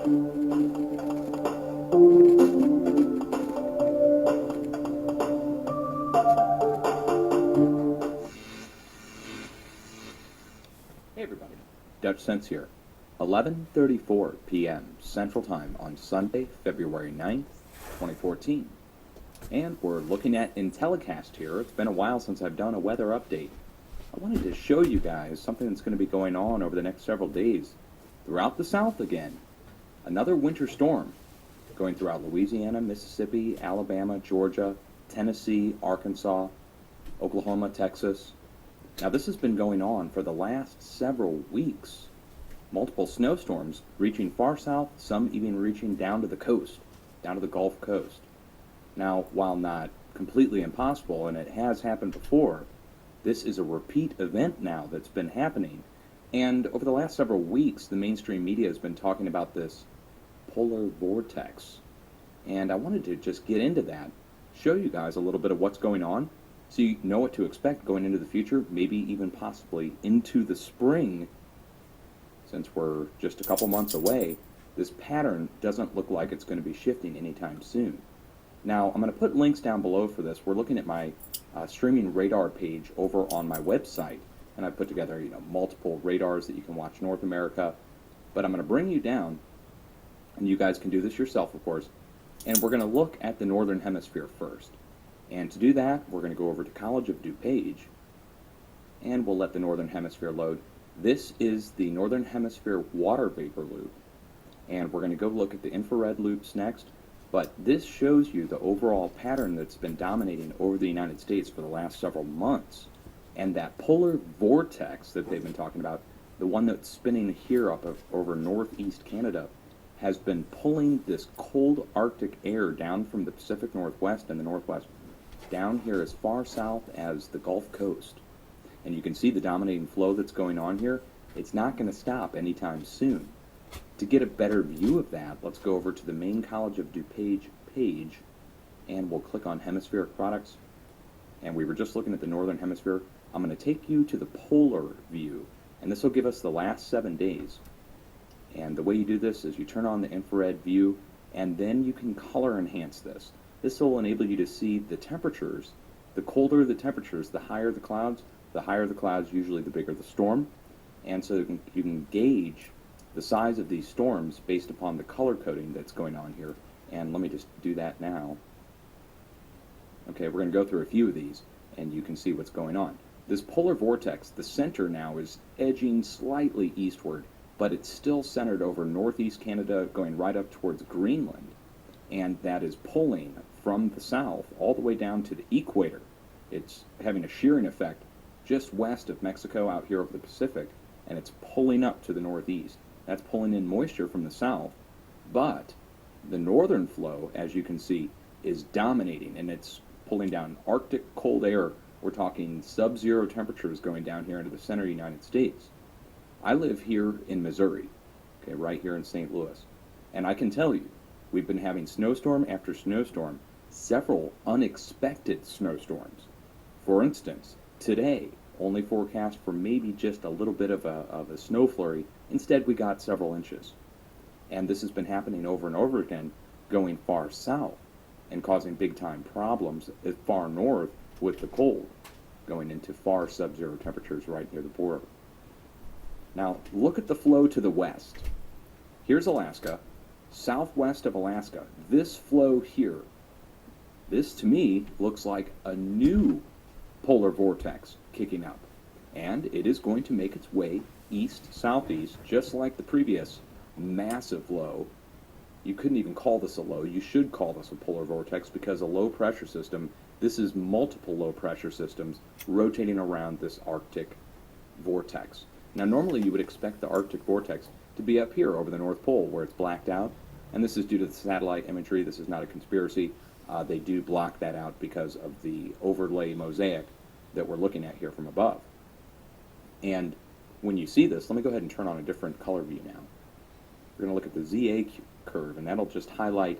Hey everybody, DUTCHSINSE here. 11:34 p.m. Central Time on Sunday, February 9th, 2014. And we're looking at IntelliCast here. It's been a while since I've done a weather update. I wanted to show you guys something that's going to be going on over the next several days throughout the South again. Another winter storm going throughout Louisiana, Mississippi, Alabama, Georgia, Tennessee, Arkansas, Oklahoma, Texas. Now this has been going on for the last several weeks. Multiple snowstorms reaching far south, some even reaching down to the coast, down to the Gulf Coast. Now, while not completely impossible, and it has happened before, this is a repeat event now that's been happening. And over the last several weeks, the mainstream media has been talking about this polar vortex. And I wanted to just get into that, show you guys a little bit of what's going on, so you know what to expect going into the future, maybe even possibly into the spring. Since we're just a couple months away, this pattern doesn't look like it's going to be shifting anytime soon. Now, I'm going to put links down below for this. We're looking at my streaming radar page over on my website, and I've put together multiple radars that you can watch North America. But I'm going to bring you down, and you guys can do this yourself, of course, and we're going to look at the Northern Hemisphere first. And to do that, we're going to go over to College of DuPage, and we'll let the Northern Hemisphere load. This is the Northern Hemisphere water vapor loop, and we're going to go look at the infrared loops next. But this shows you the overall pattern that's been dominating over the United States for the last several months. And that polar vortex that they've been talking about, the one that's spinning here up over northeast Canada, has been pulling this cold Arctic air down from the Pacific Northwest and the Northwest down here as far south as the Gulf Coast. And you can see the dominating flow that's going on here. It's not going to stop anytime soon. To get a better view of that, let's go over to the main College of DuPage page, and we'll click on Hemispheric Products. And we were just looking at the Northern Hemisphere. I'm going to take you to the polar view, and this will give us the last 7 days. And the way you do this is you turn on the infrared view, and then you can color enhance this. This will enable you to see the temperatures. The colder the temperatures, the higher the clouds. The higher the clouds, usually the bigger the storm. And so you can gauge the size of these storms based upon the color coding that's going on here. And let me just do that now. Okay, we're going to go through a few of these, and you can see what's going on. This polar vortex, the center now is edging slightly eastward, but it's still centered over northeast Canada, going right up towards Greenland. And that is pulling from the south all the way down to the equator. It's having a shearing effect just west of Mexico out here over the Pacific, and it's pulling up to the northeast. That's pulling in moisture from the south, but the northern flow, as you can see, is dominating, and it's pulling down Arctic cold air. We're talking sub-zero temperatures going down here into the center of the United States. I live here in Missouri, okay, right here in St. Louis, and I can tell you, we've been having snowstorm after snowstorm, several unexpected snowstorms. For instance, today, only forecast for maybe just a little bit of a snow flurry. Instead, we got several inches. And this has been happening over and over again, going far south and causing big-time problems far north with the cold, going into far sub-zero temperatures right near the border. Now, look at the flow to the west. Here's Alaska, southwest of Alaska. This flow here, this to me looks like a new polar vortex kicking up, and it is going to make its way east-southeast, just like the previous massive low. You couldn't even call this a low. You should call this a polar vortex, because a low pressure system, this is multiple low pressure systems rotating around this Arctic vortex. Now normally you would expect the Arctic vortex to be up here over the North Pole where it's blacked out, and this is due to the satellite imagery. This is not a conspiracy. They do block that out because of the overlay mosaic that we're looking at here from above. And when you see this, let me go ahead and turn on a different color view now. We're going to look at the ZA curve, and that'll just highlight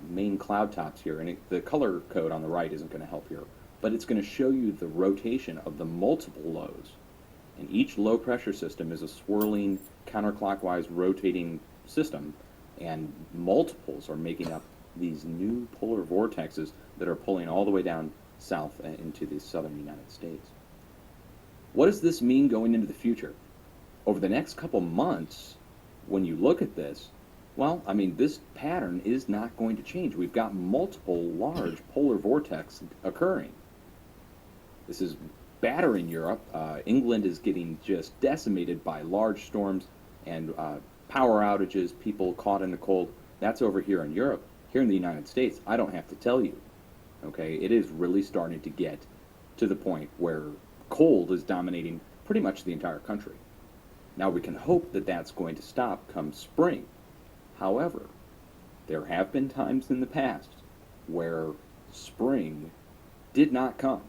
main cloud tops here. And the color code on the right isn't going to help here, but it's going to show you the rotation of the multiple lows. And each low pressure system is a swirling, counterclockwise rotating system and multiples are making up these new polar vortexes that are pulling all the way down south into the southern United States. What does this mean going into the future? Over the next couple months, when you look at this, well, I mean, this pattern is not going to change. We've got multiple large polar vortex occurring. This is battering Europe. England is getting just decimated by large storms and power outages, people caught in the cold. That's over here in Europe. Here in the United States, I don't have to tell you. Okay, it is really starting to get to the point where cold is dominating pretty much the entire country. Now, we can hope that that's going to stop come spring. However, there have been times in the past where spring did not come.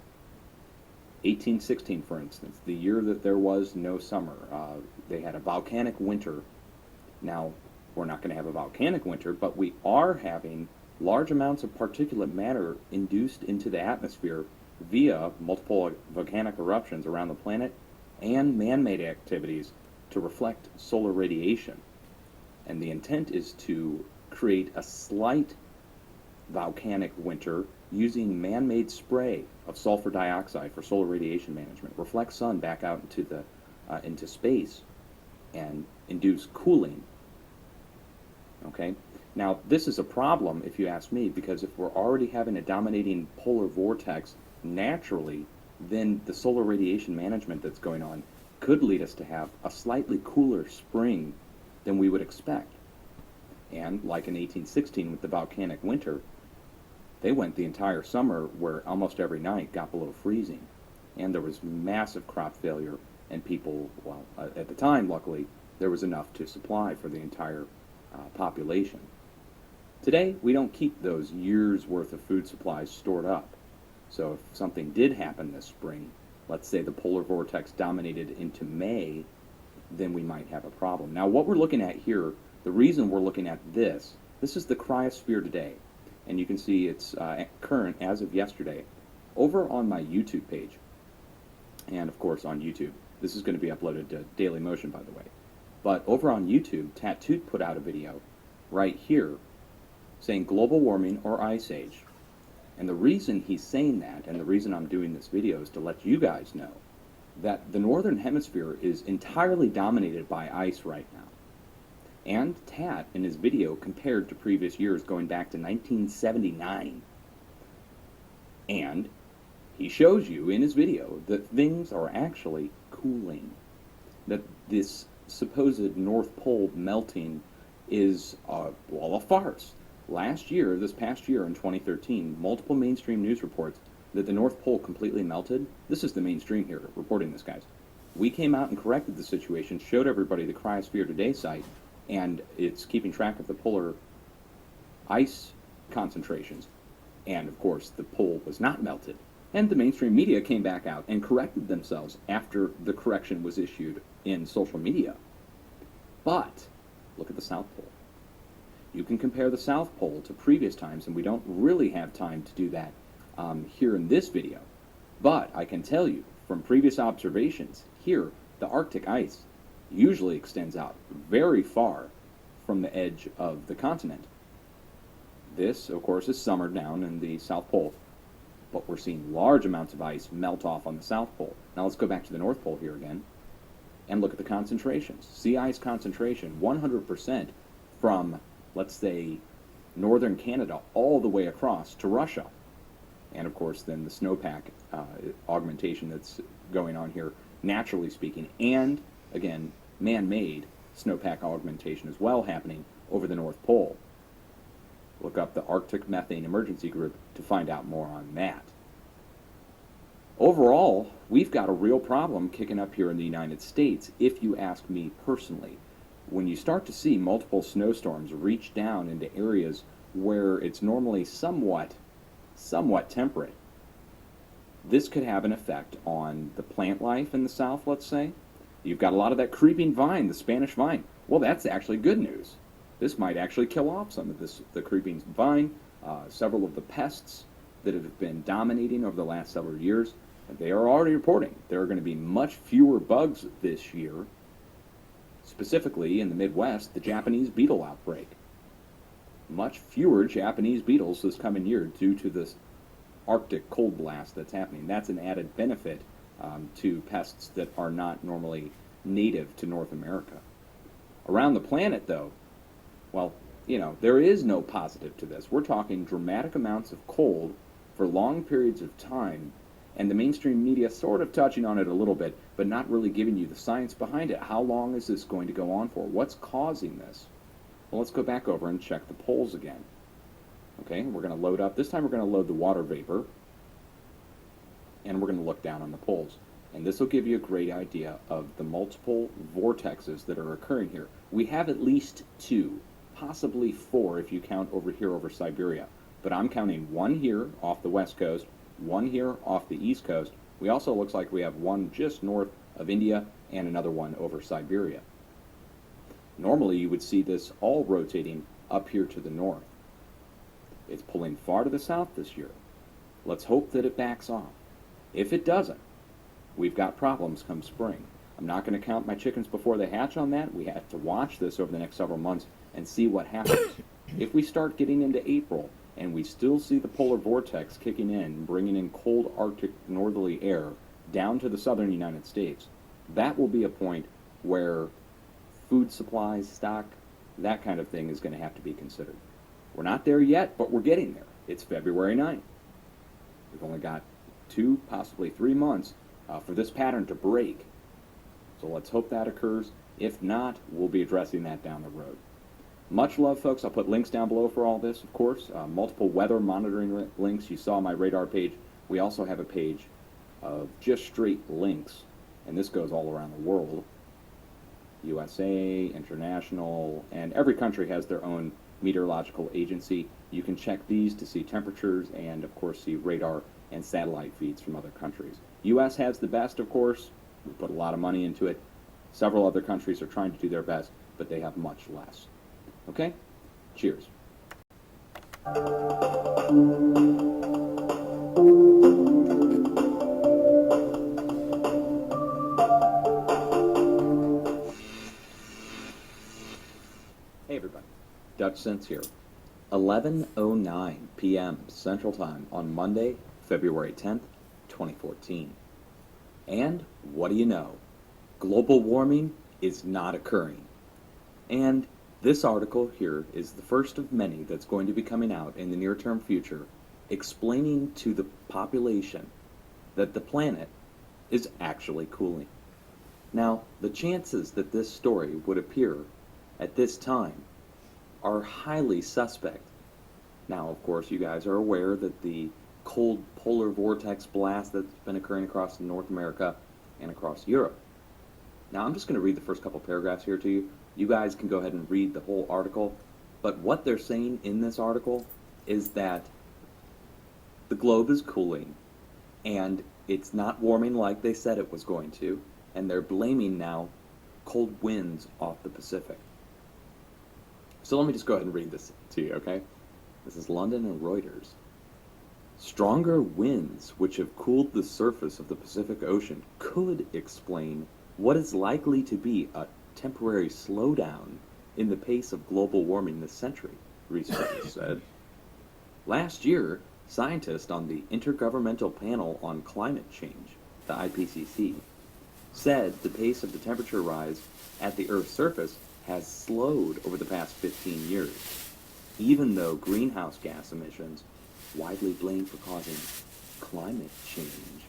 1816, for instance, the year that there was no summer, they had a volcanic winter. Now, we're not going to have a volcanic winter, but we are having large amounts of particulate matter induced into the atmosphere via multiple volcanic eruptions around the planet and man-made activities to reflect solar radiation. And the intent is to create a slight volcanic winter using man-made spray of sulfur dioxide for solar radiation management, reflect sun back out into space, and induce cooling. Okay? Now, this is a problem, if you ask me, because if we're already having a dominating polar vortex naturally, then the solar radiation management that's going on could lead us to have a slightly cooler spring than we would expect. And like in 1816 with the volcanic winter, they went the entire summer where almost every night got below freezing. And there was massive crop failure, and people, well, at the time, luckily, there was enough to supply for the entire population. Today, we don't keep those years' worth of food supplies stored up. So if something did happen this spring, let's say the polar vortex dominated into May, then we might have a problem. Now, what we're looking at here, the reason we're looking at this is the cryosphere today. And you can see it's current as of yesterday over on my YouTube page. And of course on YouTube. This is going to be uploaded to Daily Motion, by the way. But over on YouTube, Tattooed put out a video right here saying global warming or ice age. And the reason he's saying that, and the reason I'm doing this video, is to let you guys know that the northern hemisphere is entirely dominated by ice right now. And Tat, in his video, compared to previous years going back to 1979. And he shows you in his video that things are actually cooling. That this supposed North Pole melting is, well, a farce. This past year in 2013, multiple mainstream news reports that the North Pole completely melted. This is the mainstream here reporting this, guys. We came out and corrected the situation, showed everybody the Cryosphere Today site, and it's keeping track of the polar ice concentrations. And of course, the pole was not melted. And the mainstream media came back out and corrected themselves after the correction was issued in social media. But look at the South Pole. You can compare the South Pole to previous times, and we don't really have time to do that here in this video. But I can tell you from previous observations, here, the Arctic ice usually extends out very far from the edge of the continent. This, of course, is summer down in the South Pole, but we're seeing large amounts of ice melt off on the South Pole. Now let's go back to the North Pole here again and look at the concentrations. Sea ice concentration, 100% from, let's say, northern Canada all the way across to Russia. And of course, then the snowpack augmentation that's going on here, naturally speaking, and again, man-made snowpack augmentation as well happening over the North Pole. Look up the Arctic Methane Emergency Group to find out more on that. Overall, we've got a real problem kicking up here in the United States, if you ask me personally. When you start to see multiple snowstorms reach down into areas where it's normally somewhat temperate, this could have an effect on the plant life in the South, let's say. You've got a lot of that creeping vine, the Spanish vine. Well, that's actually good news. This might actually kill off some of the creeping vine, several of the pests that have been dominating over the last several years. They are already reporting there are going to be much fewer bugs this year, specifically in the Midwest, the Japanese beetle outbreak. much fewer Japanese beetles this coming year due to this Arctic cold blast that's happening. That's an added benefit to pests that are not normally native to North America. Around the planet, though, well, there is no positive to this. We're talking dramatic amounts of cold for long periods of time, and the mainstream media sort of touching on it a little bit, but not really giving you the science behind it. How long is this going to go on for? What's causing this? Well, let's go back over and check the poles again. Okay, we're going to load up. This time we're going to load the water vapor, and we're going to look down on the poles. And this will give you a great idea of the multiple vortexes that are occurring here. We have at least 2, possibly 4 if you count over here over Siberia. But I'm counting 1 here off the west coast, 1 here off the east coast. We also looks like we have 1 just north of India and another 1 over Siberia. Normally you would see this all rotating up here to the north. It's pulling far to the south this year. Let's hope that it backs off. If it doesn't, we've got problems come spring. I'm not going to count my chickens before they hatch on that. We have to watch this over the next several months and see what happens. If we start getting into April and we still see the polar vortex kicking in, bringing in cold Arctic northerly air down to the southern United States, that will be a point where food supplies, stock, that kind of thing is going to have to be considered. We're not there yet, but we're getting there. It's February 9th. We've only got 2, possibly 3 months for this pattern to break. So let's hope that occurs. If not, we'll be addressing that down the road. Much love, folks. I'll put links down below for all this, of course. Multiple weather monitoring links. You saw my radar page. We also have a page of just straight links, and this goes all around the world. USA, international, and every country has their own meteorological agency. You can check these to see temperatures and, of course, see radar and satellite feeds from other countries. U.S. has the best, of course. We put a lot of money into it. Several other countries are trying to do their best, but they have much less. Okay? Cheers. Hey everybody, DUTCHSINSE here. 11:09 p.m. Central Time on Monday, February 10th, 2014. And what do you know? Global warming is not occurring. And this article here is the first of many that's going to be coming out in the near-term future explaining to the population that the planet is actually cooling. Now, the chances that this story would appear at this time are highly suspect. Now, of course, you guys are aware that the cold polar vortex blast that's been occurring across North America and across Europe. Now, I'm just going to read the first couple paragraphs here to you. You guys can go ahead and read the whole article. But what they're saying in this article is that the globe is cooling, and it's not warming like they said it was going to, and they're blaming now cold winds off the Pacific. So let me just go ahead and read this to you, okay? This is London and Reuters. Stronger winds which have cooled the surface of the Pacific Ocean could explain what is likely to be a temporary slowdown in the pace of global warming this century, researchers said. Last year, scientists on the Intergovernmental Panel on Climate Change, the IPCC, said the pace of the temperature rise at the Earth's surface has slowed over the past 15 years, even though greenhouse gas emissions, widely blamed for causing climate change,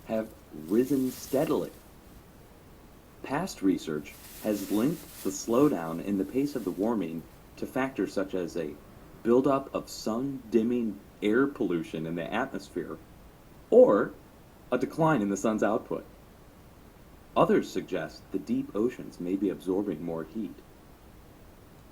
have risen steadily. Past research has linked the slowdown in the pace of the warming to factors such as a buildup of sun-dimming air pollution in the atmosphere or a decline in the sun's output. Others suggest the deep oceans may be absorbing more heat.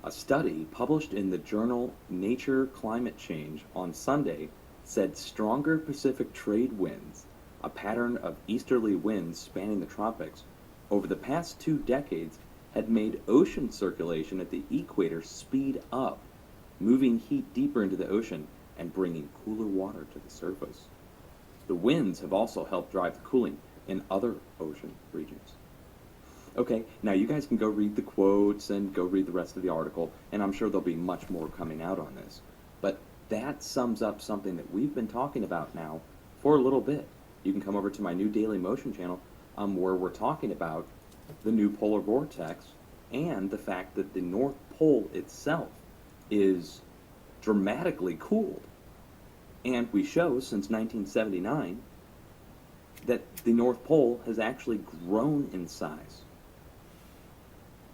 A study published in the journal Nature Climate Change on Sunday said stronger Pacific trade winds, a pattern of easterly winds spanning the tropics, over the past 2 decades had made ocean circulation at the equator speed up, moving heat deeper into the ocean and bringing cooler water to the surface. The winds have also helped drive the cooling in other ocean regions. Okay, now you guys can go read the quotes and go read the rest of the article, and I'm sure there'll be much more coming out on this. But that sums up something that we've been talking about now for a little bit. You can come over to my new Daily Motion channel where we're talking about the new polar vortex and the fact that the North Pole itself is dramatically cooled. And we show since 1979 that the North Pole has actually grown in size.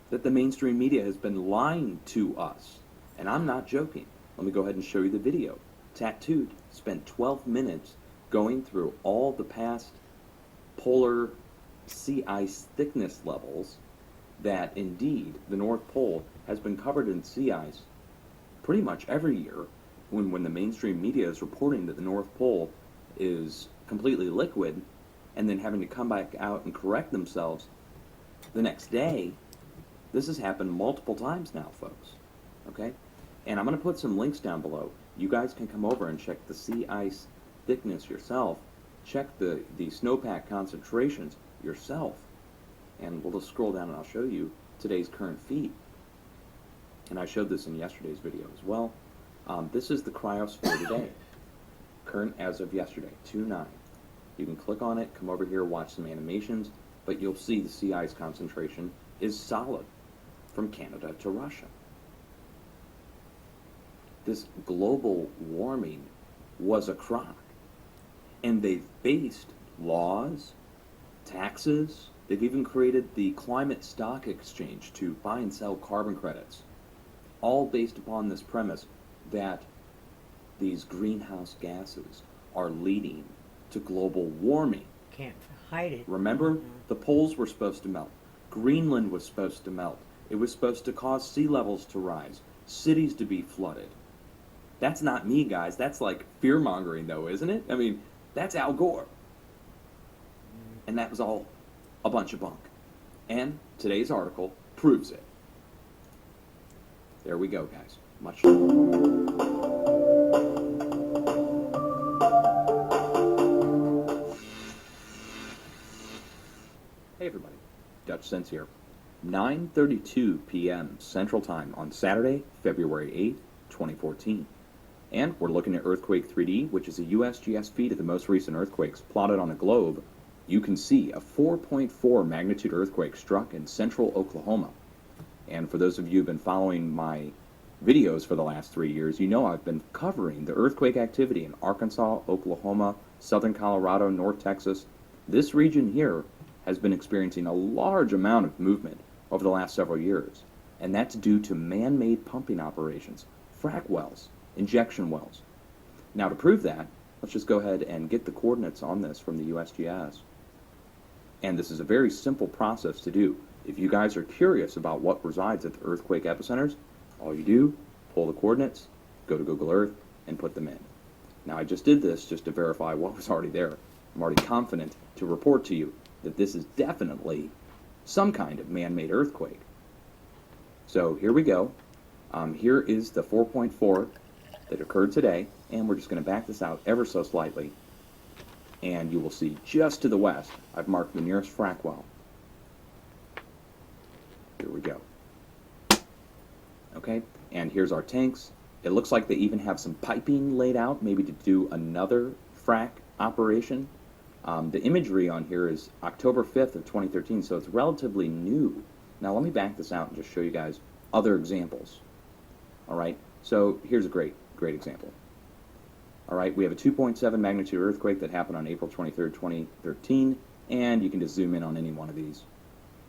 That the mainstream media has been lying to us. And I'm not joking. Let me go ahead and show you the video. Tattooed spent 12 minutes going through all the past polar sea ice thickness levels that indeed the North Pole has been covered in sea ice pretty much every year when the mainstream media is reporting that the North Pole is completely liquid and then having to come back out and correct themselves the next day. This has happened multiple times now, folks. Okay? And I'm going to put some links down below. You guys can come over and check the sea ice thickness yourself. Check the snowpack concentrations yourself. And we'll just scroll down and I'll show you today's current feed. And I showed this in yesterday's video as well. This is the cryosphere today. Current as of yesterday, 2/9. You can click on it, come over here, watch some animations, but you'll see the sea ice concentration is solid from Canada to Russia. This global warming was a crock. And they've based laws, taxes, they've even created the climate stock exchange to buy and sell carbon credits, all based upon this premise that these greenhouse gases are leading to global warming. Can't hide it. Remember, the poles were supposed to melt. Greenland was supposed to melt. It was supposed to cause sea levels to rise, cities to be flooded. That's not me, guys. That's like fear-mongering, though, isn't it? I mean, that's Al Gore. And that was all a bunch of bunk. And today's article proves it. There we go, guys. Much love. Hey everybody, DUTCHSINSE here. 9:32 p.m. Central Time on Saturday, February 8, 2014. And we're looking at Earthquake 3D, which is a USGS feed of the most recent earthquakes plotted on a globe. You can see a 4.4 magnitude earthquake struck in central Oklahoma. And for those of you who've been following my videos for the last 3 years, you know I've been covering the earthquake activity in Arkansas, Oklahoma, southern Colorado, North Texas. This region here has been experiencing a large amount of movement over the last several years. And that's due to man-made pumping operations, frac wells, injection wells. Now to prove that, let's just go ahead and get the coordinates on this from the USGS. And this is a very simple process to do. If you guys are curious about what resides at the earthquake epicenters, all you do, pull the coordinates, go to Google Earth, and put them in. Now I just did this just to verify what was already there. I'm already confident to report to you that this is definitely some kind of man-made earthquake. So here we go. Here is the 4.4 that occurred today, and we're just going to back this out ever so slightly. And you will see just to the west, I've marked the nearest frac well. Here we go. Okay, and here's our tanks. It looks like they even have some piping laid out, maybe to do another frac operation. The imagery on here is October 5th of 2013, so it's relatively new. Now let me back this out and just show you guys other examples. All right, so here's a great example. All right, we have a 2.7 magnitude earthquake that happened on April 23rd, 2013, and you can just zoom in on any one of these.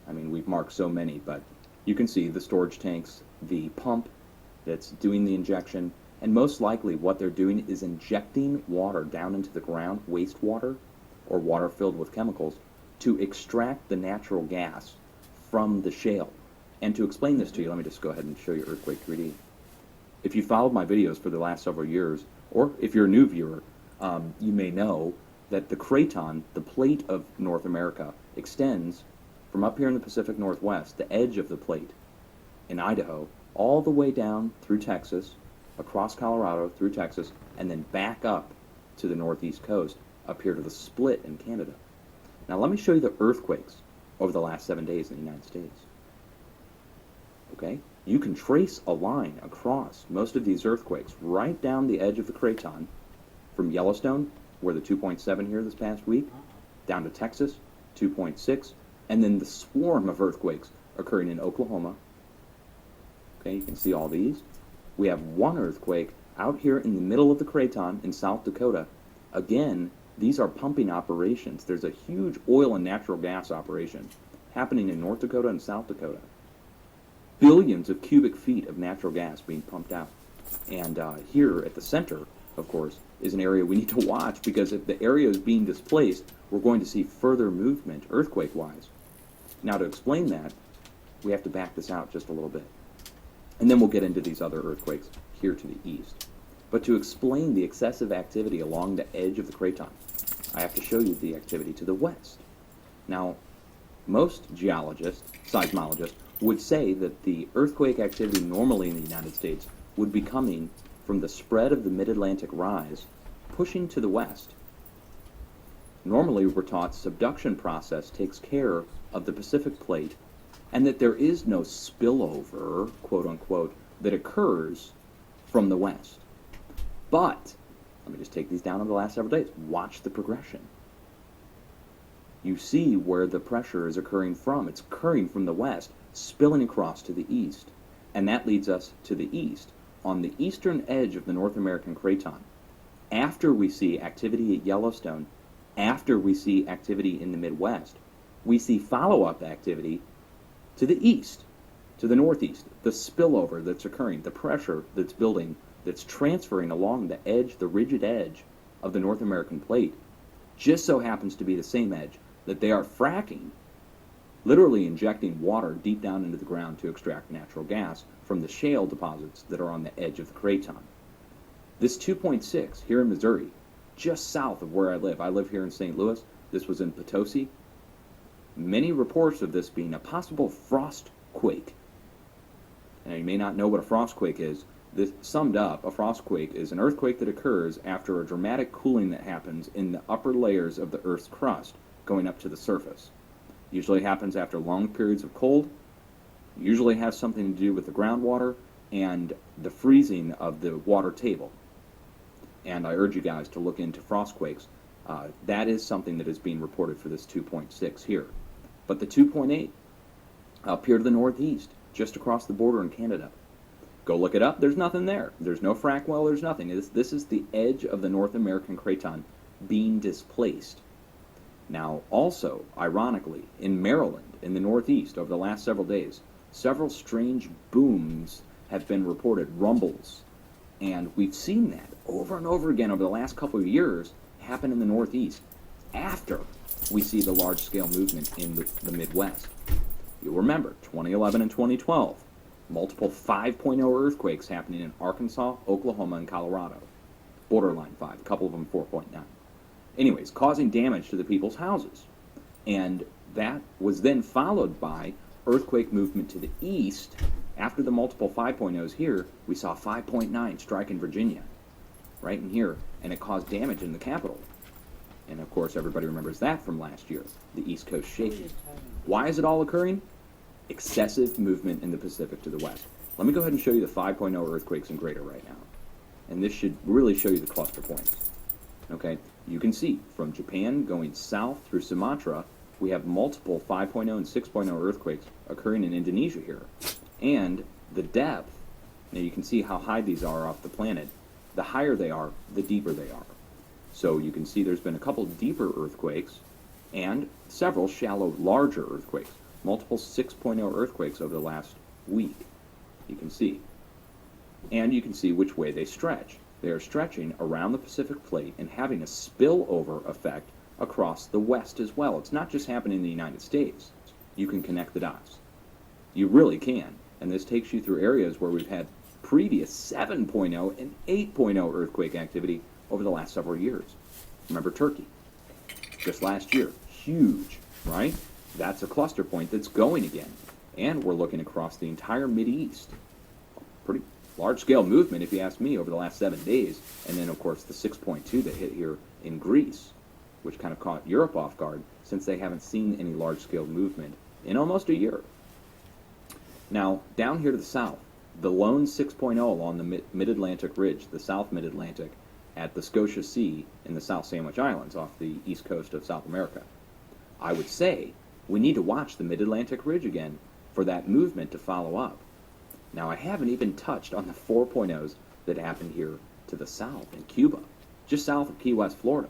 I mean, we've marked so many, but you can see the storage tanks, the pump that's doing the injection, and most likely what they're doing is injecting water down into the ground, wastewater, or water filled with chemicals, to extract the natural gas from the shale. And to explain this to you, let me just go ahead and show you Earthquake 3D. If you followed my videos for the last several years, or if you're a new viewer, you may know that the craton, the plate of North America, extends from up here in the Pacific Northwest, the edge of the plate in Idaho, all the way down through Texas, across Colorado, through Texas, and then back up to the northeast coast, up here to the split in Canada. Now let me show you the earthquakes over the last 7 days in the United States. Okay? You can trace a line across most of these earthquakes right down the edge of the craton from Yellowstone, where the 2.7 here this past week, down to Texas, 2.6, and then the swarm of earthquakes occurring in Oklahoma. Okay, you can see all these. We have one earthquake out here in the middle of the craton in South Dakota. Again, these are pumping operations. There's a huge oil and natural gas operation happening in North Dakota and South Dakota. Billions of cubic feet of natural gas being pumped out. And here at the center, of course, is an area we need to watch, because if the area is being displaced, we're going to see further movement earthquake-wise. Now, to explain that, we have to back this out just a little bit. And then we'll get into these other earthquakes here to the east. But to explain the excessive activity along the edge of the craton, I have to show you the activity to the west. Now, most geologists, seismologists, would say that the earthquake activity normally in the United States would be coming from the spread of the mid-Atlantic rise, pushing to the west. Normally, we're taught subduction process takes care of the Pacific plate, and that there is no spillover, quote unquote, that occurs from the west. But, let me just take these down over the last several days. Watch the progression. You see where the pressure is occurring from. It's occurring from the west, spilling across to the east. And that leads us to the east. On the eastern edge of the North American craton, after we see activity at Yellowstone, after we see activity in the Midwest, we see follow-up activity to the east, to the northeast, the spillover that's occurring, the pressure that's building, that's transferring along the edge, the rigid edge of the North American plate, just so happens to be the same edge that they are fracking, literally injecting water deep down into the ground to extract natural gas from the shale deposits that are on the edge of the craton. This 2.6 here in Missouri, just south of where I live here in St. Louis, this was in Potosi, many reports of this being a possible frost quake. Now, you may not know what a frost quake is. This summed up, a frost quake is an earthquake that occurs after a dramatic cooling that happens in the upper layers of the Earth's crust going up to the surface. Usually happens after long periods of cold, usually has something to do with the groundwater and the freezing of the water table. And I urge you guys to look into frost quakes. That is something that is being reported for this 2.6 here. But the 2.8 up here to the northeast, just across the border in Canada. Go look it up. There's nothing there. There's no frac well. There's nothing. This is the edge of the North American craton being displaced. Now, also, ironically, in Maryland, in the northeast, over the last several days, several strange booms have been reported, rumbles. And we've seen that over and over again over the last couple of years happen in the northeast after we see the large-scale movement in the Midwest. You'll remember, 2011 and 2012, multiple 5.0 earthquakes happening in Arkansas, Oklahoma, and Colorado. Borderline 5, a couple of them 4.9. Anyways, causing damage to the people's houses. And that was then followed by earthquake movement to the east. After the multiple 5.0s here, we saw 5.9 strike in Virginia, right in here, and it caused damage in the capital. And of course, everybody remembers that from last year, the East Coast shaking. Why is it all occurring? Excessive movement in the Pacific to the west. Let me go ahead and show you the 5.0 earthquakes in greater right now. And this should really show you the cluster points. Okay, you can see from Japan going south through Sumatra, we have multiple 5.0 and 6.0 earthquakes occurring in Indonesia here. And the depth, now you can see how high these are off the planet. The higher they are, the deeper they are. So you can see there's been a couple deeper earthquakes and several shallow, larger earthquakes. Multiple 6.0 earthquakes over the last week, you can see. And you can see which way they stretch. They are stretching around the Pacific plate and having a spillover effect across the west as well. It's not just happening in the United States. You can connect the dots. You really can. And this takes you through areas where we've had previous 7.0 and 8.0 earthquake activity over the last several years. Remember Turkey, just last year, huge, right? That's a cluster point that's going again. And we're looking across the entire Mideast. Pretty large-scale movement, if you ask me, over the last 7 days. And then, of course, the 6.2 that hit here in Greece, which kind of caught Europe off guard. since they haven't seen any large-scale movement in almost a year. Now, down here to the south, the lone 6.0 along the Mid-Atlantic Ridge, the South Mid-Atlantic, at the Scotia Sea in the South Sandwich Islands off the east coast of South America. I would say we need to watch the Mid-Atlantic Ridge again for that movement to follow up. Now, I haven't even touched on the 4.0s that happened here to the south in Cuba, just south of Key West, Florida.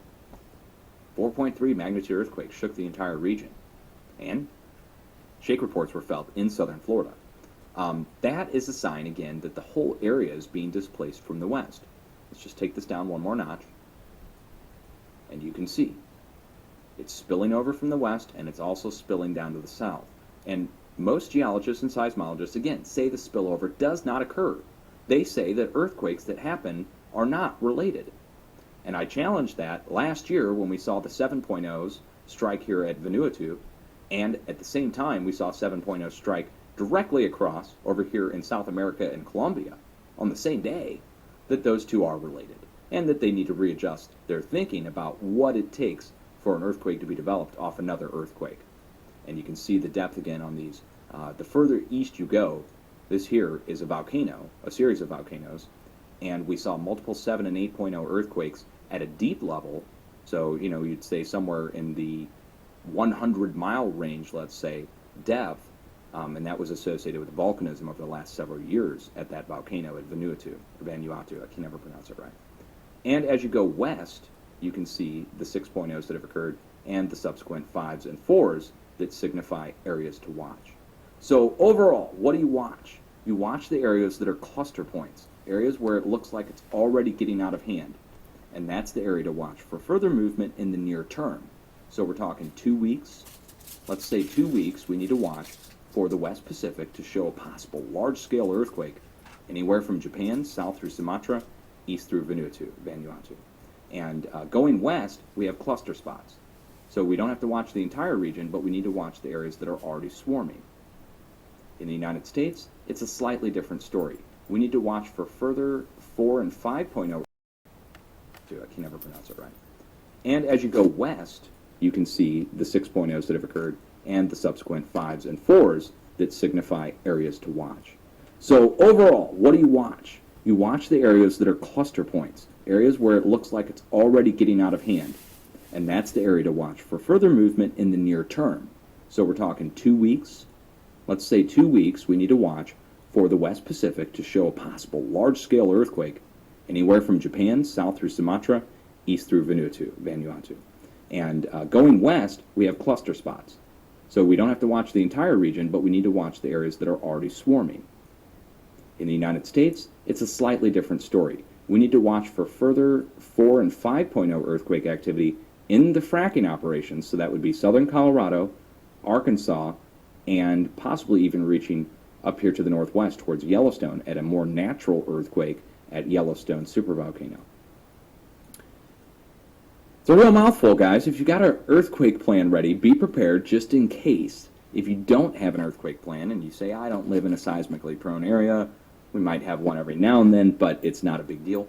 4.3 magnitude earthquake shook the entire region, and shake reports were felt in southern Florida. That is a sign, again, that the whole area is being displaced from the west. Let's just take this down one more notch, and you can see it's spilling over from the west, and it's also spilling down to the south. And most geologists and seismologists, again, say the spillover does not occur. They say that earthquakes that happen are not related. And I challenged that last year when we saw the 7.0s strike here at Vanuatu, and at the same time we saw 7.0 strike directly across over here in South America and Colombia on the same day, that those two are related, and that they need to readjust their thinking about what it takes for an earthquake to be developed off another earthquake. And you can see the depth again on these. The further east you go, this here is a volcano, a series of volcanoes, and we saw multiple 7 and 8.0 earthquakes at a deep level. So, you know, you'd say somewhere in the 100-mile range, let's say, depth, and that was associated with volcanism over the last several years at that volcano at Vanuatu, I can never pronounce it right. And as you go west, you can see the 6.0s that have occurred and the subsequent 5s and 4s that signify areas to watch. So overall, what do you watch? You watch the areas that are cluster points, areas where it looks like it's already getting out of hand. And that's the area to watch for further movement in the near term. So we're talking 2 weeks. Let's say 2 weeks we need to watch for the West Pacific to show a possible large-scale earthquake anywhere from Japan, south through Sumatra, east through Vanuatu. And going west, we have cluster spots. So we don't have to watch the entire region, but we need to watch the areas that are already swarming. In the United States, it's a slightly different story. We need to watch for further 4 and 5.0. I can never pronounce it right. And as you go west, you can see the 6.0s that have occurred and the subsequent 5s and 4s that signify areas to watch. So overall, what do you watch? You watch the areas that are cluster points, areas where it looks like it's already getting out of hand. And that's the area to watch for further movement in the near term. So we're talking 2 weeks. Let's say 2 weeks we need to watch for the West Pacific to show a possible large-scale earthquake anywhere from Japan, south through Sumatra, east through Vanuatu. And going west, we have cluster spots. So we don't have to watch the entire region, but we need to watch the areas that are already swarming. In the United States, it's a slightly different story. We need to watch for further 4 and 5.0 earthquake activity in the fracking operations, so that would be southern Colorado, Arkansas, and possibly even reaching up here to the northwest towards Yellowstone at a more natural earthquake at Yellowstone supervolcano. It's a real mouthful, guys. If you got an earthquake plan ready, be prepared just in case. If you don't have an earthquake plan and you say, I don't live in a seismically prone area, we might have one every now and then, but it's not a big deal,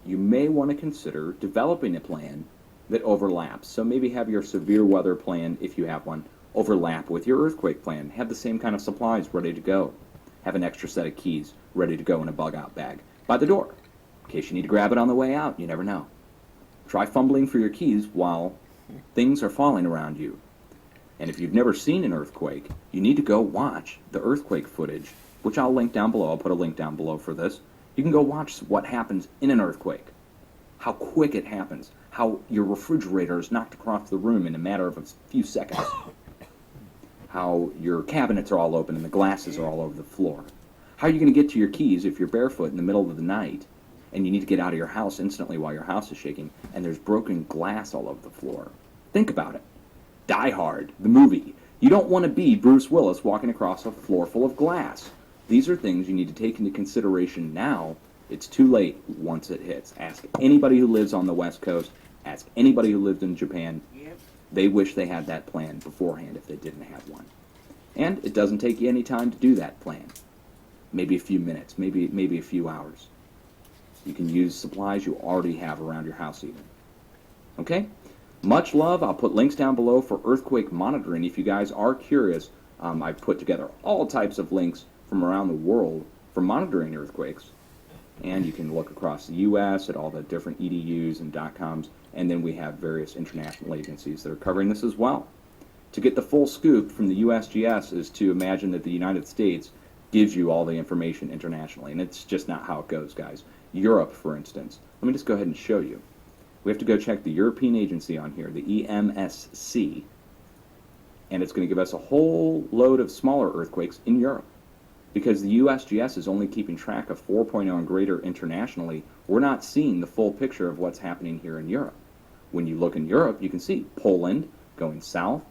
you may want to consider developing a plan that overlaps. So maybe have your severe weather plan, if you have one, overlap with your earthquake plan. Have the same kind of supplies ready to go. Have an extra set of keys ready to go in a bug-out bag by the door, in case you need to grab it on the way out. You never know. Try fumbling for your keys while things are falling around you. And if you've never seen an earthquake, you need to go watch the earthquake footage, which I'll link down below. I'll put a link down below for this. You can go watch what happens in an earthquake, how quick it happens, how your refrigerator is knocked across the room in a matter of a few seconds, how your cabinets are all open and the glasses are all over the floor. How are you going to get to your keys if you're barefoot in the middle of the night and you need to get out of your house instantly while your house is shaking and there's broken glass all over the floor? Think about it. Die Hard, the movie. You don't want to be Bruce Willis walking across a floor full of glass. These are things you need to take into consideration now. It's too late once it hits. Ask anybody who lives on the West Coast. Ask anybody who lived in Japan. Yep. They wish they had that plan beforehand if they didn't have one. And it doesn't take you any time to do that plan. Maybe a few minutes, maybe a few hours. You can use supplies you already have around your house even. Okay? Much love. I'll put links down below for earthquake monitoring. If you guys are curious, I've put together all types of links from around the world for monitoring earthquakes. And you can look across the U.S. at all the different EDUs and .coms, and then we have various international agencies that are covering this as well. To get the full scoop from the USGS is to imagine that the United States gives you all the information internationally, and it's just not how it goes, guys. Europe, for instance, let me just go ahead and show you. We have to go check the European agency on here, the EMSC, and it's going to give us a whole load of smaller earthquakes in Europe. Because the USGS is only keeping track of 4.0 and greater internationally, we're not seeing the full picture of what's happening here in Europe. When you look in Europe, you can see Poland going south,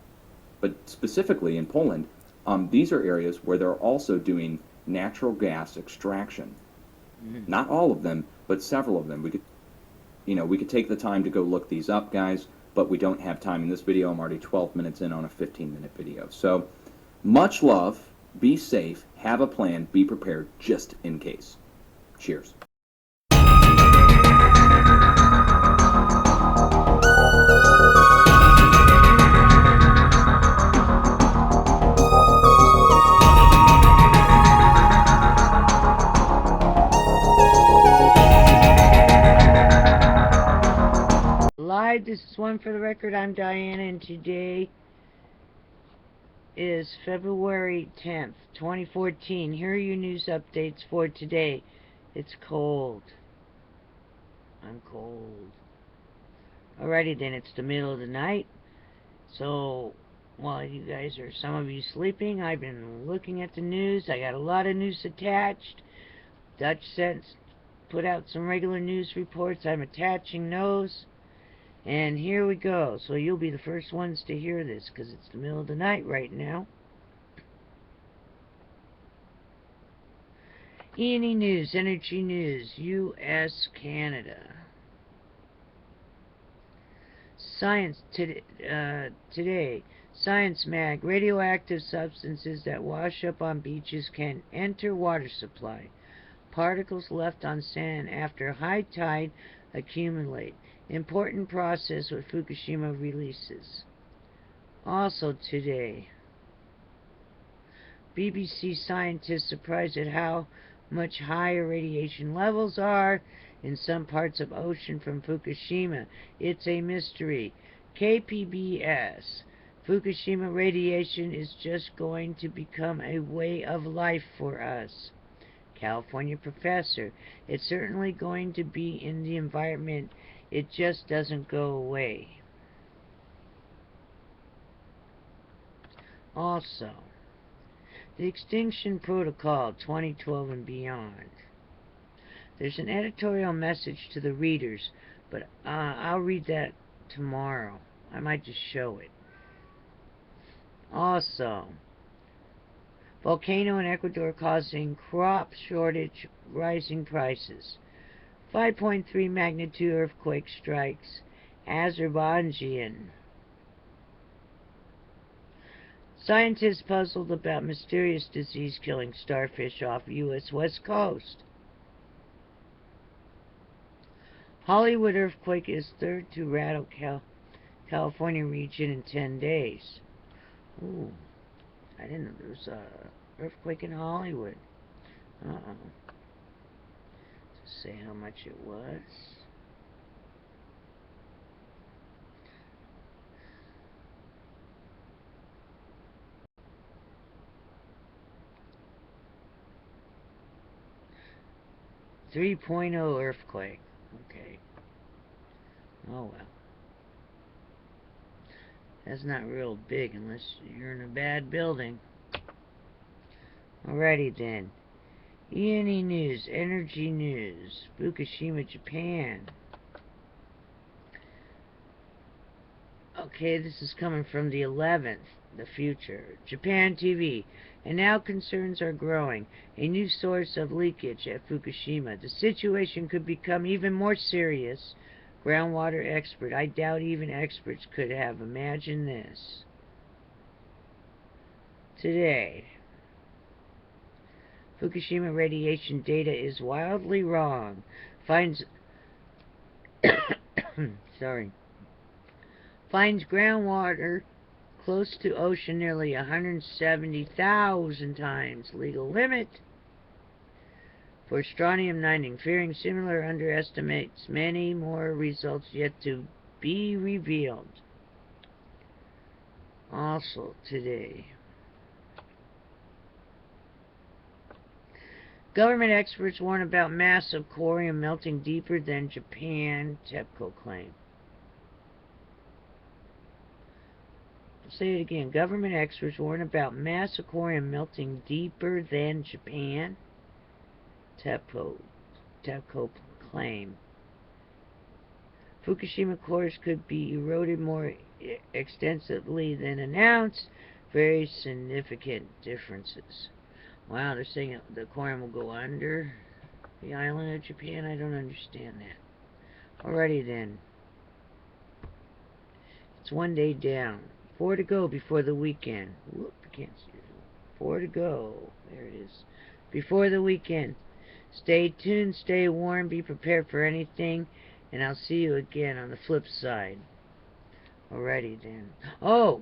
but specifically in Poland, these are areas where they're also doing natural gas extraction. Not all of them, but several of them. We could take the time to go look these up, guys, but we don't have time in this video. I'm already 12 minutes in on a 15-minute video. So, much love. Be safe, have a plan, be prepared just in case. Cheers. Live, this is One for the Record. I'm Diana, and today is February 10th, 2014. Here are your news updates for today. It's cold. I'm cold. Alrighty then, it's the middle of the night. So, while you guys are, some of you sleeping, I've been looking at the news. I got a lot of news attached. DUTCHSINSE put out some regular news reports. I'm attaching those. And here we go. So you'll be the first ones to hear this because it's the middle of the night right now. E&E News, Energy News, U.S., Canada. Science today. Science Mag. Radioactive substances that wash up on beaches can enter water supply. Particles left on sand after high tide accumulate. Important process with Fukushima releases. Also today, BBC scientists surprised at how much higher radiation levels are in some parts of ocean from Fukushima. It's a mystery. KPBS. Fukushima radiation is just going to become a way of life for us. California professor. It's certainly going to be in the environment. It just doesn't go away. Also, the Extinction Protocol 2012 and beyond. There's an editorial message to the readers, but I'll read that tomorrow. I might just show it. Also, volcano in Ecuador causing crop shortage, rising prices. 5.3 magnitude earthquake strikes Azerbaijan. Scientists puzzled about mysterious disease killing starfish off U.S. West Coast. Hollywood earthquake is third to rattle California region in 10 days. Ooh, I didn't know there was a earthquake in Hollywood. Say how much it was. .3 earthquake. Okay. Oh well. That's not real big unless you're in a bad building. Alrighty then. E&E News, Energy News, Fukushima, Japan. Okay, this is coming from the 11th, the future. Japan TV. And now concerns are growing. A new source of leakage at Fukushima. The situation could become even more serious. Groundwater expert. I doubt even experts could have imagined this. Today. Fukushima radiation data is wildly wrong. Finds finds groundwater close to ocean nearly 170,000 times legal limit for strontium 90, fearing similar underestimates many more results yet to be revealed. Also today, government experts warn about massive corium melting deeper than Japan, TEPCO claim. I'll say it again. Government experts warn about massive corium melting deeper than Japan, TEPCO claim. Fukushima cores could be eroded more extensively than announced. Very significant differences. Wow, they're saying the corium will go under the island of Japan? I don't understand that. Alrighty then. It's one day down. 4 to go before the weekend. Whoop, I can't see it. 4 to go. There it is. Before the weekend. Stay tuned, stay warm, be prepared for anything, and I'll see you again on the flip side. Alrighty then. Oh!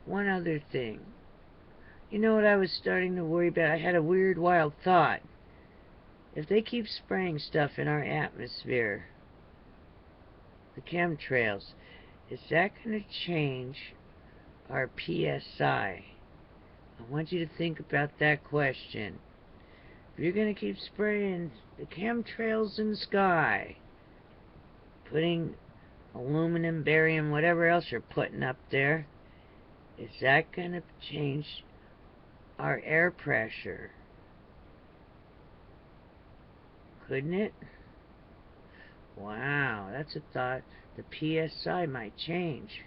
One other thing. You know what I was starting to worry about? I had a weird, wild thought. If they keep spraying stuff in our atmosphere, the chemtrails, is that going to change our PSI? I want you to think about that question. If you're going to keep spraying the chemtrails in the sky, putting aluminum, barium, whatever else you're putting up there, is that going to change our air pressure? Couldn't it? Wow, that's a thought. The PSI might change.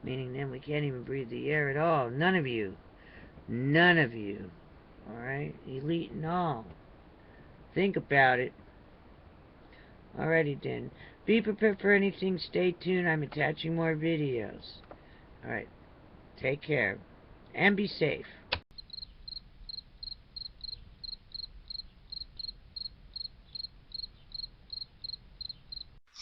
Meaning then we can't even breathe the air at all. None of you. None of you. Alright? Elite and all. Think about it. Alrighty then. Be prepared for anything. Stay tuned. I'm attaching more videos. Alright. Take care. And be safe.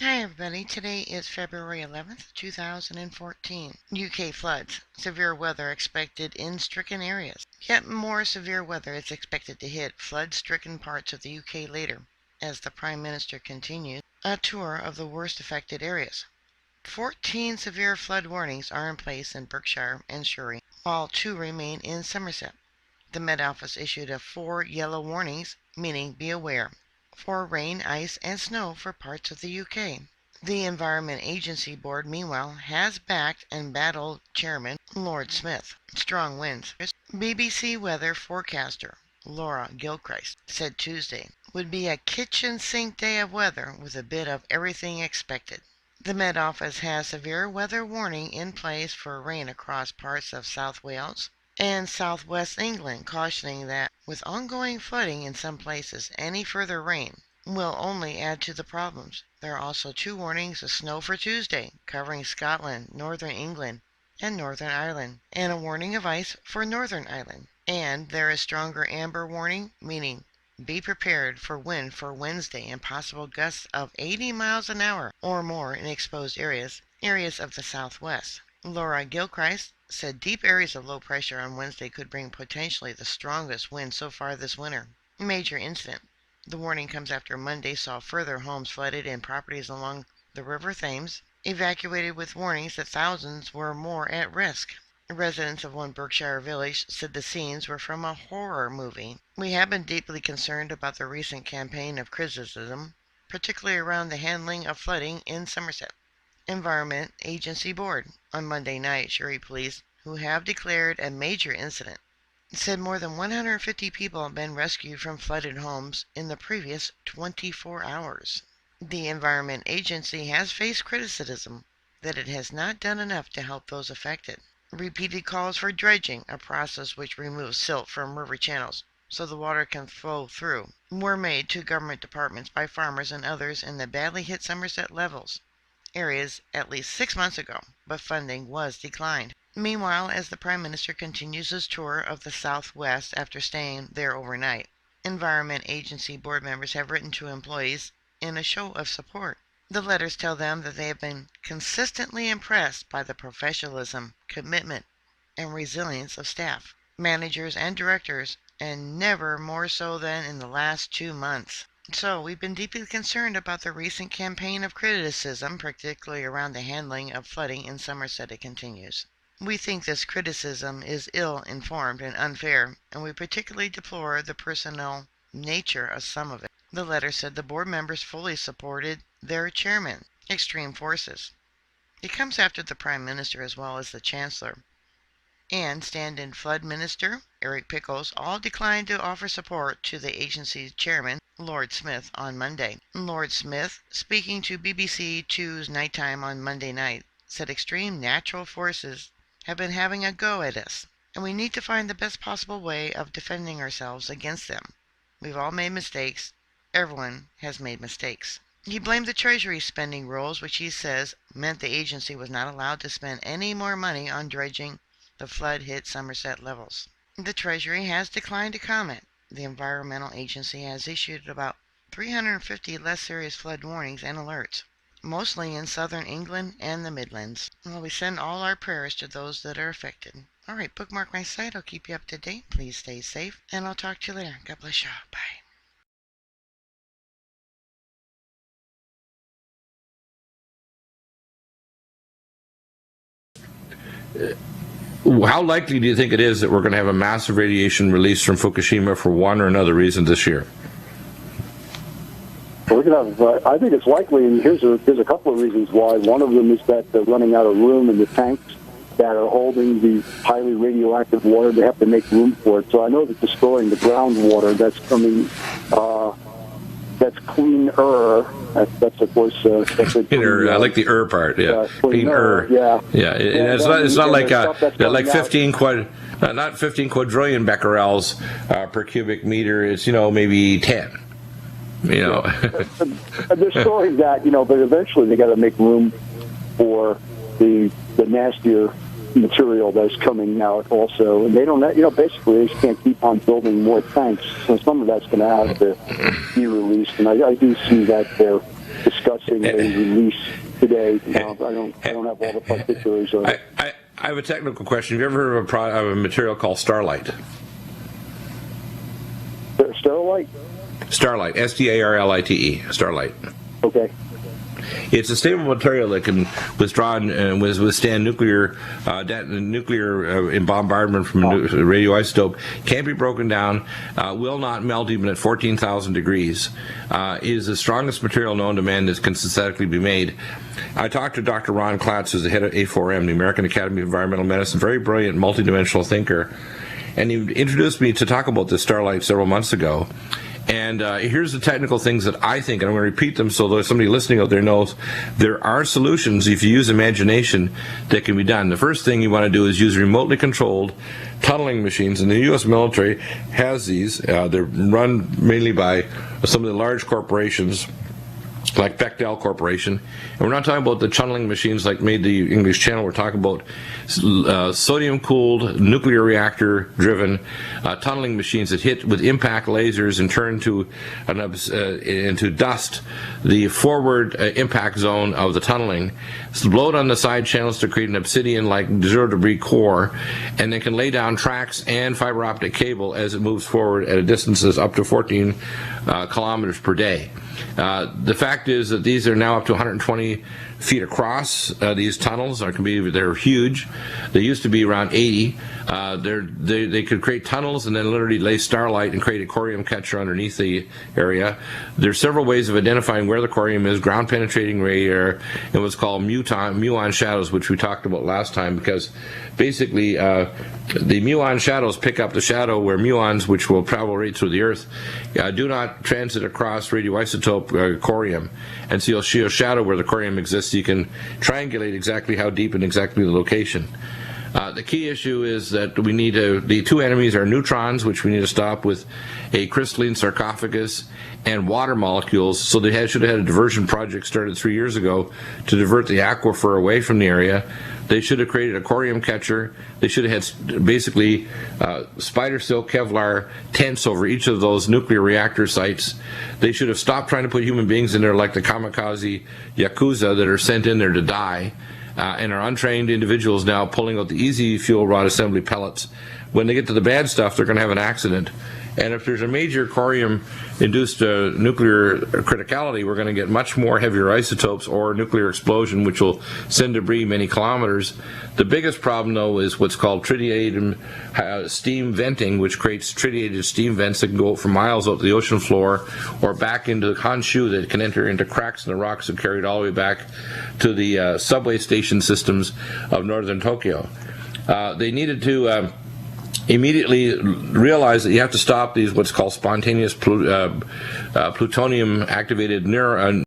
Hi everybody, today is February 11th, 2014. UK floods. Severe weather expected in stricken areas. Yet more severe weather is expected to hit flood-stricken parts of the UK later, as the Prime Minister continues a tour of the worst affected areas. 14 severe flood warnings are in place in Berkshire and Surrey, while 2 remain in Somerset. The Met Office issued 4 yellow warnings, meaning be aware, for rain, ice, and snow for parts of the UK. The Environment Agency Board, meanwhile, has backed and battled Chairman Lord Smith. Strong winds. BBC weather forecaster Laura Gilchrist said Tuesday would be a kitchen sink day of weather with a bit of everything expected. The Met Office has severe weather warning in place for rain across parts of South Wales and southwest England, cautioning that with ongoing flooding in some places, any further rain will only add to the problems. There are also 2 warnings of snow for Tuesday, covering Scotland, Northern England, and Northern Ireland, and a warning of ice for Northern Ireland. And there is stronger amber warning, meaning be prepared for wind for Wednesday and possible gusts of 80 miles an hour or more in exposed areas of the southwest. Laura Gilchrist said deep areas of low pressure on Wednesday could bring potentially the strongest wind so far this winter. Major incident. The warning comes after Monday saw further homes flooded and properties along the River Thames evacuated, with warnings that thousands were more at risk. Residents of one Berkshire village said the scenes were from a horror movie. We have been deeply concerned about the recent campaign of criticism, particularly around the handling of flooding in Somerset. Environment Agency Board. On Monday night, Surrey police, who have declared a major incident, said more than 150 people have been rescued from flooded homes in the previous 24 hours. The Environment Agency has faced criticism that it has not done enough to help those affected. Repeated calls for dredging, a process which removes silt from river channels so the water can flow through, were made to government departments by farmers and others in the badly hit Somerset levels areas at least 6 months ago, but funding was declined. Meanwhile, as the Prime Minister continues his tour of the Southwest after staying there overnight, Environment Agency board members have written to employees in a show of support. The letters tell them that they have been consistently impressed by the professionalism, commitment, and resilience of staff, managers, and directors, and never more so than in the last 2 months. So, we've been deeply concerned about the recent campaign of criticism, particularly around the handling of flooding in Somerset, it continues. We think this criticism is ill-informed and unfair, and we particularly deplore the personal nature of some of it. The letter said the board members fully supported their chairman, Extreme Forces. He comes after the Prime Minister as well as the Chancellor. And stand-in Flood Minister Eric Pickles all declined to offer support to the agency's chairman, Lord Smith, on Monday. Lord Smith, speaking to BBC Two's Nighttime on Monday night, said extreme natural forces have been having a go at us, and we need to find the best possible way of defending ourselves against them. We've all made mistakes. Everyone has made mistakes. He blamed the Treasury spending rules, which he says meant the agency was not allowed to spend any more money on dredging the flood-hit Somerset levels. The Treasury has declined to comment. The Environmental Agency has issued about 350 less serious flood warnings and alerts, mostly in southern England and the Midlands. Well, we send all our prayers to those that are affected. All right, bookmark my site. I'll keep you up to date. Please stay safe, and I'll talk to you later. God bless you. Bye. How likely do you think it is that we're going to have a massive radiation release from Fukushima for one or another reason this year? We're going to have, I think it's likely, and there's a couple of reasons why. One of them is that they're running out of room in the tanks that are holding the highly radioactive water. They have to make room for it. So I know that destroying the groundwater that's coming, that's cleaner. That's of course. I like the part. Yeah, cleaner. Yeah. Yeah. It's not like 15 not 15 quadrillion becquerels per cubic meter. It's maybe 10. They're storing that, but eventually they got to make room for the nastier material that's coming out also. And they don't, basically they just can't keep on building more tanks. So some of that's going to have to be released. And I do see that they're discussing a release today. Now, I don't have all the particulars of it. I have a technical question. Have you ever heard of a material called starlight? Starlight? Starlight, S-T-A-R-L-I-T-E, starlight. Okay. It's a stable material that can withstand nuclear bombardment from radioisotope, can't be broken down, will not melt even at 14,000 degrees, is the strongest material known to man that can synthetically be made. I talked to Dr. Ron Klatz, who's the head of A4M, the American Academy of Environmental Medicine, very brilliant, multidimensional thinker, and he introduced me to talk about this starlight several months ago. And here's the technical things that I think, and I'm going to repeat them so that somebody listening out there knows there are solutions, if you use imagination, that can be done. The first thing you want to do is use remotely controlled tunneling machines, and the U.S. military has these. They're run mainly by some of the large corporations, like Bechtel Corporation. And we're not talking about the tunneling machines like made the English Channel. We're talking about sodium-cooled, nuclear reactor-driven tunneling machines that hit with impact lasers and turn into dust the forward impact zone of the tunneling. It's blowed on the side channels to create an obsidian-like zero-debris core, and they can lay down tracks and fiber optic cable as it moves forward at a distances up to 14 kilometers per day. The fact is that these are now up to 120 feet across. These tunnels they're huge. They used to be around 80. They could create tunnels and then literally lay starlight and create a corium catcher underneath the area. There's several ways of identifying where the corium is: ground penetrating radar and what's called muon shadows, which we talked about last time, because basically the muon shadows pick up the shadow where muons, which will travel right through the earth, do not transit across radioisotope corium, and so you'll see a shadow where the corium exists. So you can triangulate exactly how deep and exactly the location. The key issue is that we need the two enemies are neutrons, which we need to stop with a crystalline sarcophagus, and water molecules. So they should have had a diversion project started 3 years ago to divert the aquifer away from the area. They should have created a corium catcher. They should have had basically spider silk Kevlar tents over each of those nuclear reactor sites. They should have stopped trying to put human beings in there like the kamikaze yakuza that are sent in there to die, and are untrained individuals now pulling out the easy fuel rod assembly pellets. When they get to the bad stuff, they're going to have an accident. And if there's a major corium-induced nuclear criticality, we're going to get much more heavier isotopes or nuclear explosion, which will send debris many kilometers. The biggest problem, though, is what's called tritiated steam venting, which creates tritiated steam vents that can go for miles out to the ocean floor or back into the Honshu that can enter into cracks in the rocks and carry it all the way back to the subway station systems of northern Tokyo. They needed to immediately realize that you have to stop these what's called spontaneous plutonium activated